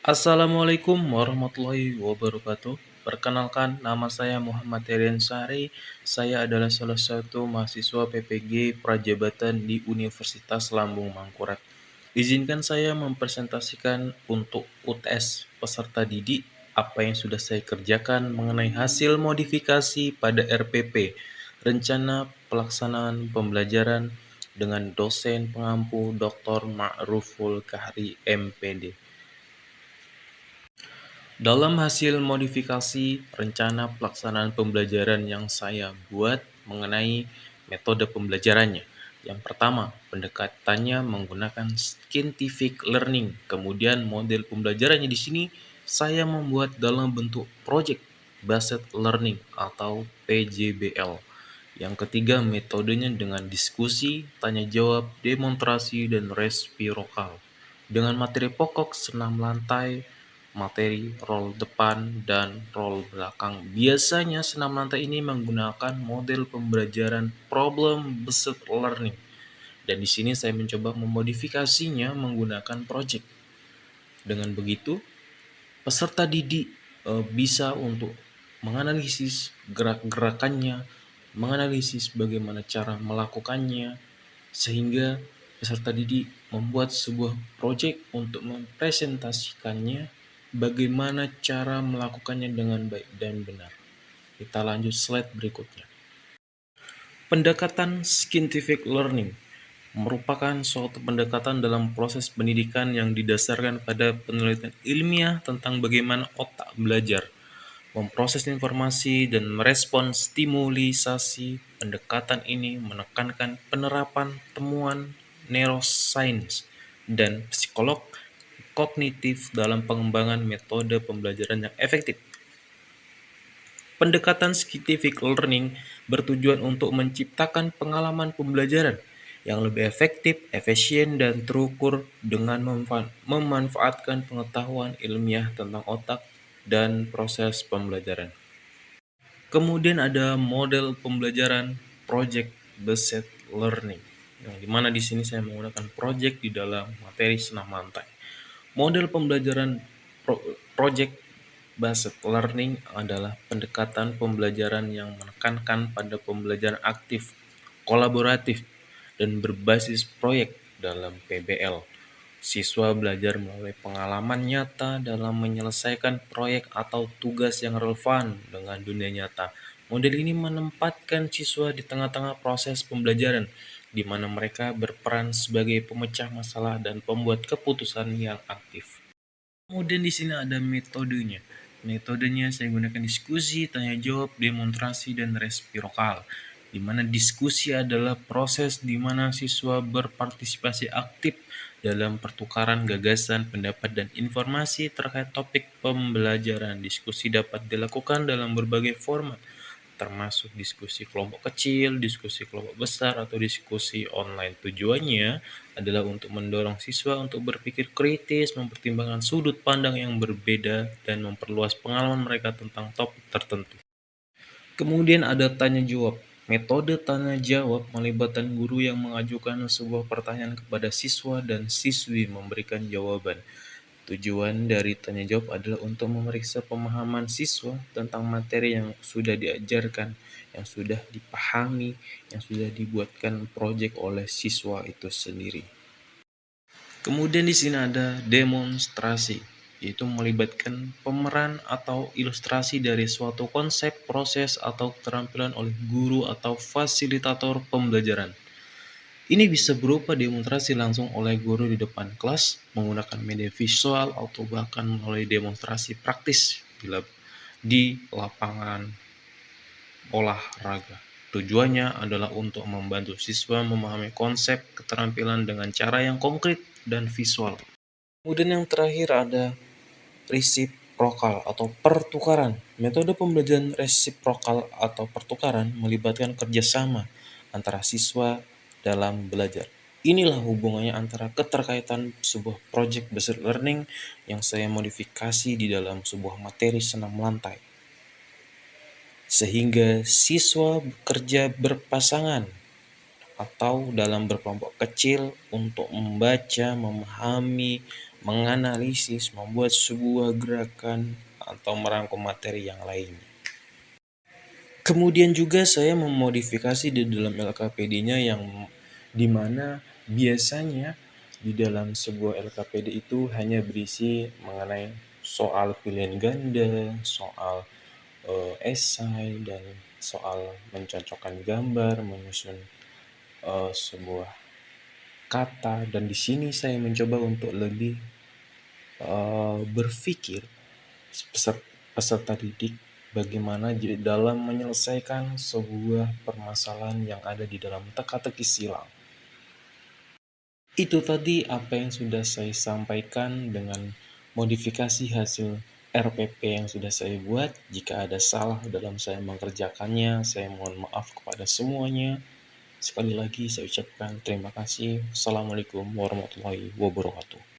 Assalamualaikum warahmatullahi wabarakatuh. Perkenalkan, nama saya Muhammad Sari. Saya adalah salah satu mahasiswa PPG Prajabatan di Universitas Lambung Mangkurat. Izinkan saya mempresentasikan untuk UTS peserta didik apa yang sudah saya kerjakan mengenai hasil modifikasi pada RPP, Rencana Pelaksanaan Pembelajaran dengan dosen pengampu Dr. Ma'ruful Kahri MPD. Dalam hasil modifikasi rencana pelaksanaan pembelajaran yang saya buat mengenai metode pembelajarannya. Yang pertama, pendekatannya menggunakan scientific learning. Kemudian model pembelajarannya di sini saya membuat dalam bentuk project based learning atau PJBL. Yang ketiga, metodenya dengan diskusi, tanya jawab, demonstrasi, dan resiprokal. Dengan materi pokok senam lantai, materi roll depan, dan roll belakang. Biasanya senam lantai ini menggunakan model pembelajaran problem based learning. Dan di sini saya mencoba memodifikasinya menggunakan project. Dengan begitu, peserta didik bisa untuk menganalisis gerak-gerakannya, menganalisis bagaimana cara melakukannya, sehingga peserta didik membuat sebuah proyek untuk mempresentasikannya bagaimana cara melakukannya dengan baik dan benar. Kita lanjut slide berikutnya. Pendekatan scientific learning merupakan suatu pendekatan dalam proses pendidikan yang didasarkan pada penelitian ilmiah tentang bagaimana otak belajar, memproses informasi, dan merespon stimulisasi. Pendekatan ini menekankan penerapan temuan neuroscience dan psikolog kognitif dalam pengembangan metode pembelajaran yang efektif. Pendekatan scientific learning bertujuan untuk menciptakan pengalaman pembelajaran yang lebih efektif, efisien, dan terukur dengan memanfaatkan pengetahuan ilmiah tentang otak dan proses pembelajaran. Kemudian ada model pembelajaran project based learning, yang dimana di sini saya menggunakan project di dalam materi senam lantai. Model pembelajaran project based learning adalah pendekatan pembelajaran yang menekankan pada pembelajaran aktif, kolaboratif, dan berbasis proyek dalam PBL. Siswa belajar melalui pengalaman nyata dalam menyelesaikan proyek atau tugas yang relevan dengan dunia nyata. Model ini menempatkan siswa di tengah-tengah proses pembelajaran, di mana mereka berperan sebagai pemecah masalah dan pembuat keputusan yang aktif. Kemudian di sini ada metodenya. Metodenya saya gunakan diskusi, tanya jawab, demonstrasi, dan resiprokal. Di mana diskusi adalah proses di mana siswa berpartisipasi aktif dalam pertukaran gagasan, pendapat, dan informasi terkait topik pembelajaran. Diskusi dapat dilakukan dalam berbagai format, termasuk diskusi kelompok kecil, diskusi kelompok besar, atau diskusi online. Tujuannya adalah untuk mendorong siswa untuk berpikir kritis, mempertimbangkan sudut pandang yang berbeda, dan memperluas pengalaman mereka tentang topik tertentu. Kemudian ada tanya jawab. Metode tanya jawab melibatkan guru yang mengajukan sebuah pertanyaan kepada siswa dan siswi memberikan jawaban. Tujuan dari tanya jawab adalah untuk memeriksa pemahaman siswa tentang materi yang sudah diajarkan, yang sudah dipahami, yang sudah dibuatkan proyek oleh siswa itu sendiri. Kemudian di sini ada demonstrasi, yaitu melibatkan pemeran atau ilustrasi dari suatu konsep, proses, atau keterampilan oleh guru atau fasilitator pembelajaran. Ini bisa berupa demonstrasi langsung oleh guru di depan kelas, menggunakan media visual, atau bahkan melalui demonstrasi praktis di lapangan olahraga. Tujuannya adalah untuk membantu siswa memahami konsep keterampilan dengan cara yang konkret dan visual. Kemudian yang terakhir ada resiprokal atau pertukaran. Metode pembelajaran resiprokal atau pertukaran melibatkan kerjasama antara siswa dalam belajar. Inilah hubungannya antara keterkaitan sebuah project based learning yang saya modifikasi di dalam sebuah materi senam lantai. Sehingga siswa bekerja berpasangan atau dalam berkelompok kecil untuk membaca, memahami, menganalisis, membuat sebuah gerakan, atau merangkum materi yang lainnya. Kemudian juga saya memodifikasi di dalam LKPD-nya yang dimana biasanya di dalam sebuah LKPD itu hanya berisi mengenai soal pilihan ganda, soal esai, dan soal mencocokkan gambar, menyusun sebuah kata. Dan di sini saya mencoba untuk lebih berpikir peserta didik bagaimana dalam menyelesaikan sebuah permasalahan yang ada di dalam teka-teki silang. Itu tadi apa yang sudah saya sampaikan dengan modifikasi hasil RPP yang sudah saya buat. Jika ada salah dalam saya mengerjakannya, saya mohon maaf kepada semuanya. Sekali lagi saya ucapkan terima kasih. Assalamualaikum warahmatullahi wabarakatuh.